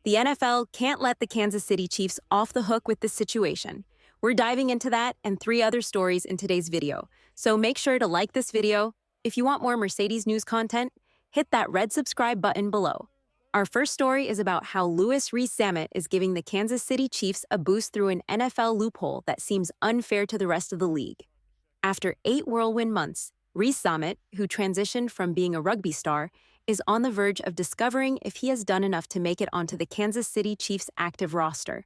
The NFL can't let the Kansas City Chiefs off the hook with this situation. We're diving into that and 3 other stories in today's video, so make sure to like this video. If you want more Mercedes news content, hit that red subscribe button below. Our first story is about how Reid is giving the Kansas City Chiefs a boost through an NFL loophole that seems unfair to the rest of the league. After 8 whirlwind months, Reid, who transitioned from being a rugby star, is on the verge of discovering if he has done enough to make it onto the Kansas City Chiefs' active roster.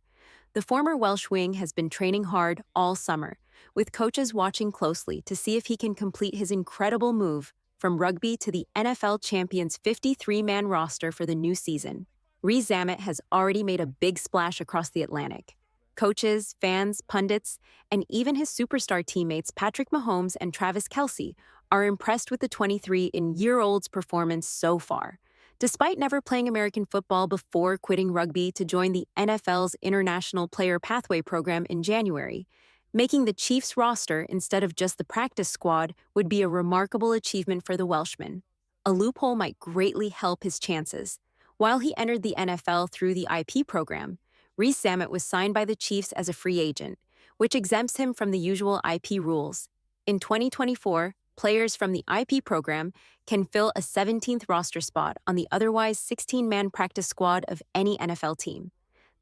The former Welsh wing has been training hard all summer, with coaches watching closely to see if he can complete his incredible move from rugby to the NFL champions 53-man roster for the new season. Reid has already made a big splash across the Atlantic. Coaches, fans, pundits, and even his superstar teammates Patrick Mahomes and Travis Kelce are impressed with the 23-year-old's performance so far. Despite never playing American football before quitting rugby to join the NFL's International Player Pathway program in January, making the Chiefs roster instead of just the practice squad would be a remarkable achievement for the Welshman. A loophole might greatly help his chances. While he entered the NFL through the IP program, Reid was signed by the Chiefs as a free agent, which exempts him from the usual IP rules. In 2024, players from the IP program can fill a 17th roster spot on the otherwise 16-man practice squad of any NFL team.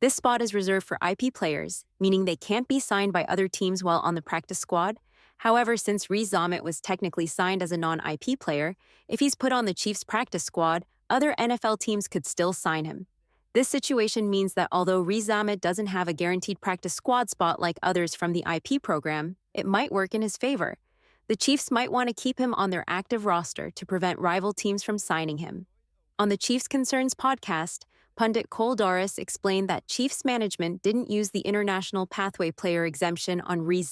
This spot is reserved for IP players, meaning they can't be signed by other teams while on the practice squad. However, since Reid was technically signed as a non-IP player, if he's put on the Chiefs' practice squad, other NFL teams could still sign him. This situation means that although Reid doesn't have a guaranteed practice squad spot like others from the IP program, it might work in his favor. The Chiefs might want to keep him on their active roster to prevent rival teams from signing him. On the Chiefs Concerns podcast, pundit Cole Doris explained that Chiefs management didn't use the International Pathway player exemption on Reid.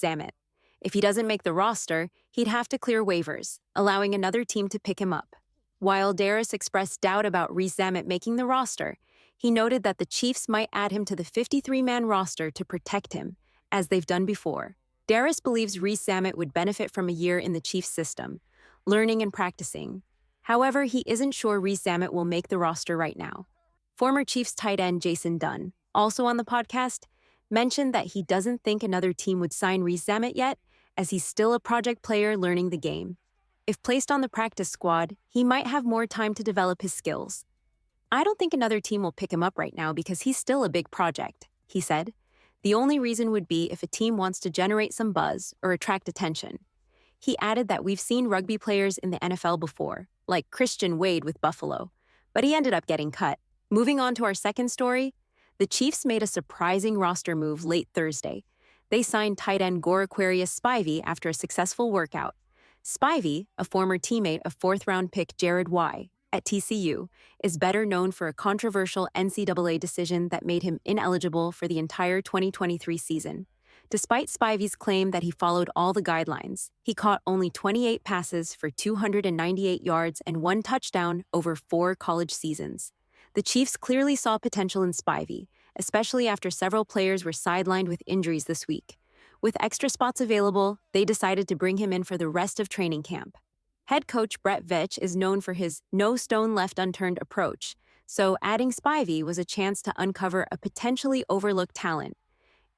If he doesn't make the roster, he'd have to clear waivers, allowing another team to pick him up. While Doris expressed doubt about Reid making the roster, he noted that the Chiefs might add him to the 53-man roster to protect him, as they've done before. Deruse believes Reid would benefit from a year in the Chiefs system, learning and practicing. However, he isn't sure Reid will make the roster right now. Former Chiefs tight end Jason Dunn, also on the podcast, mentioned that he doesn't think another team would sign Reid yet, as he's still a project player learning the game. If placed on the practice squad, he might have more time to develop his skills. "I don't think another team will pick him up right now because he's still a big project," he said. "The only reason would be if a team wants to generate some buzz or attract attention." He added that we've seen rugby players in the NFL before, like Christian Wade with Buffalo, but he ended up getting cut. Moving on to our second story, the Chiefs made a surprising roster move late Thursday. They signed tight end Aquarius Spivey after a successful workout. Spivey, a former teammate of 4th-round pick Jared Y. at TCU, is better known for a controversial NCAA decision that made him ineligible for the entire 2023 season. Despite Spivey's claim that he followed all the guidelines, he caught only 28 passes for 298 yards and 1 touchdown over 4 college seasons. The Chiefs clearly saw potential in Spivey, especially after several players were sidelined with injuries this week. With extra spots available, they decided to bring him in for the rest of training camp. Head coach Brett Veach is known for his no stone left unturned approach, so adding Spivey was a chance to uncover a potentially overlooked talent.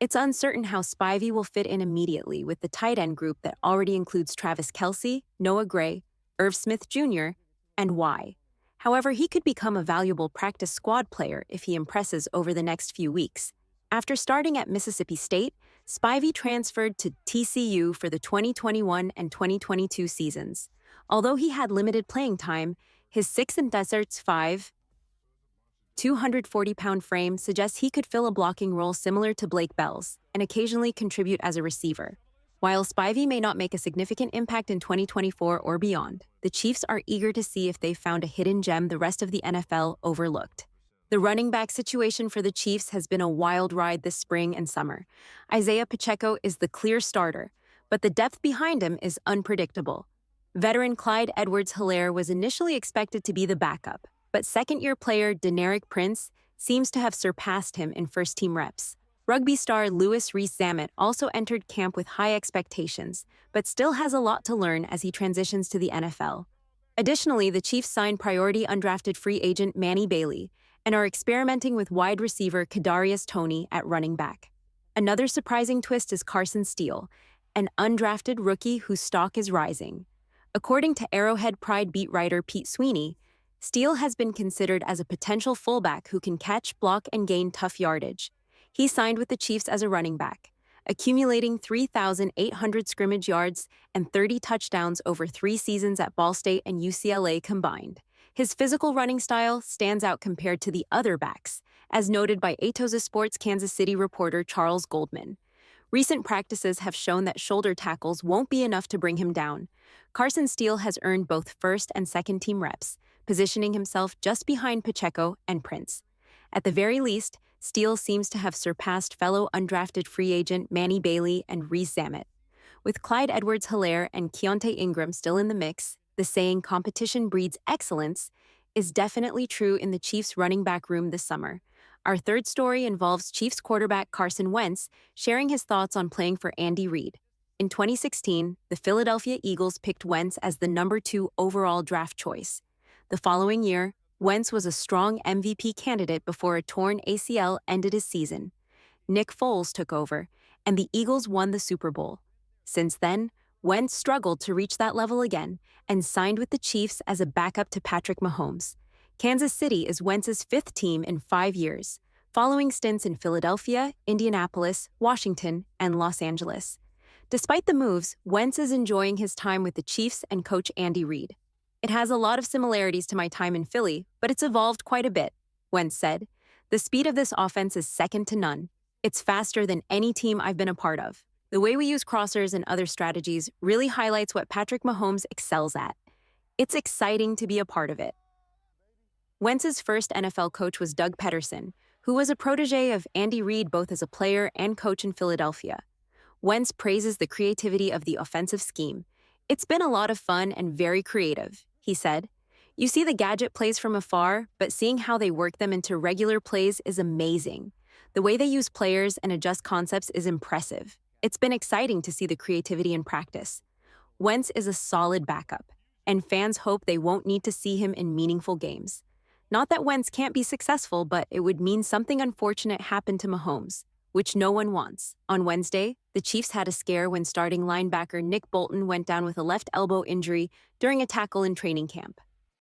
It's uncertain how Spivey will fit in immediately with the tight end group that already includes Travis Kelce, Noah Gray, Irv Smith Jr., and Y. However, he could become a valuable practice squad player if he impresses over the next few weeks. After starting at Mississippi State, Spivey transferred to TCU for the 2021 and 2022 seasons. Although he had limited playing time, his 6'5", 240-pound frame suggests he could fill a blocking role similar to Blake Bell's and occasionally contribute as a receiver. While Spivey may not make a significant impact in 2024 or beyond, the Chiefs are eager to see if they've found a hidden gem the rest of the NFL overlooked. The running back situation for the Chiefs has been a wild ride this spring and summer. Isaiah Pacheco is the clear starter, but the depth behind him is unpredictable. Veteran Clyde Edwards-Helaire was initially expected to be the backup, but second-year player Deneric Prince seems to have surpassed him in first-team reps. Rugby star Reid also entered camp with high expectations, but still has a lot to learn as he transitions to the NFL. Additionally, the Chiefs signed priority undrafted free agent Manny Bailey and are experimenting with wide receiver Kadarius Toney at running back. Another surprising twist is Carson Steele, an undrafted rookie whose stock is rising. According to Arrowhead Pride beat writer Pete Sweeney, Steele has been considered as a potential fullback who can catch, block, and gain tough yardage. He signed with the Chiefs as a running back, accumulating 3,800 scrimmage yards and 30 touchdowns over 3 seasons at Ball State and UCLA combined. His physical running style stands out compared to the other backs, as noted by Atoza Sports Kansas City reporter Charles Goldman. Recent practices have shown that shoulder tackles won't be enough to bring him down. Carson Steele has earned both first and second team reps, positioning himself just behind Pacheco and Prince. At the very least, Steele seems to have surpassed fellow undrafted free agent Manny Bailey and Reese Zammit. With Clyde Edwards-Helaire and Keontae Ingram still in the mix, the saying competition breeds excellence is definitely true in the Chiefs' running back room this summer. Our third story involves Chiefs quarterback Carson Wentz sharing his thoughts on playing for Andy Reid. In 2016, the Philadelphia Eagles picked Wentz as the number 2 overall draft choice. The following year, Wentz was a strong MVP candidate before a torn ACL ended his season. Nick Foles took over, and the Eagles won the Super Bowl. Since then, Wentz struggled to reach that level again and signed with the Chiefs as a backup to Patrick Mahomes. Kansas City is Wentz's 5th team in 5 years, following stints in Philadelphia, Indianapolis, Washington, and Los Angeles. Despite the moves, Wentz is enjoying his time with the Chiefs and coach Andy Reid. "It has a lot of similarities to my time in Philly, but it's evolved quite a bit," Wentz said. "The speed of this offense is second to none. It's faster than any team I've been a part of. The way we use crossers and other strategies really highlights what Patrick Mahomes excels at. It's exciting to be a part of it." Wentz's first NFL coach was Doug Peterson, who was a protege of Andy Reid both as a player and coach in Philadelphia. Wentz praises the creativity of the offensive scheme. "It's been a lot of fun and very creative," he said. "You see the gadget plays from afar, but seeing how they work them into regular plays is amazing. The way they use players and adjust concepts is impressive. It's been exciting to see the creativity in practice." Wentz is a solid backup, and fans hope they won't need to see him in meaningful games. Not that Wentz can't be successful, but it would mean something unfortunate happened to Mahomes, which no one wants. On Wednesday, the Chiefs had a scare when starting linebacker Nick Bolton went down with a left elbow injury during a tackle in training camp.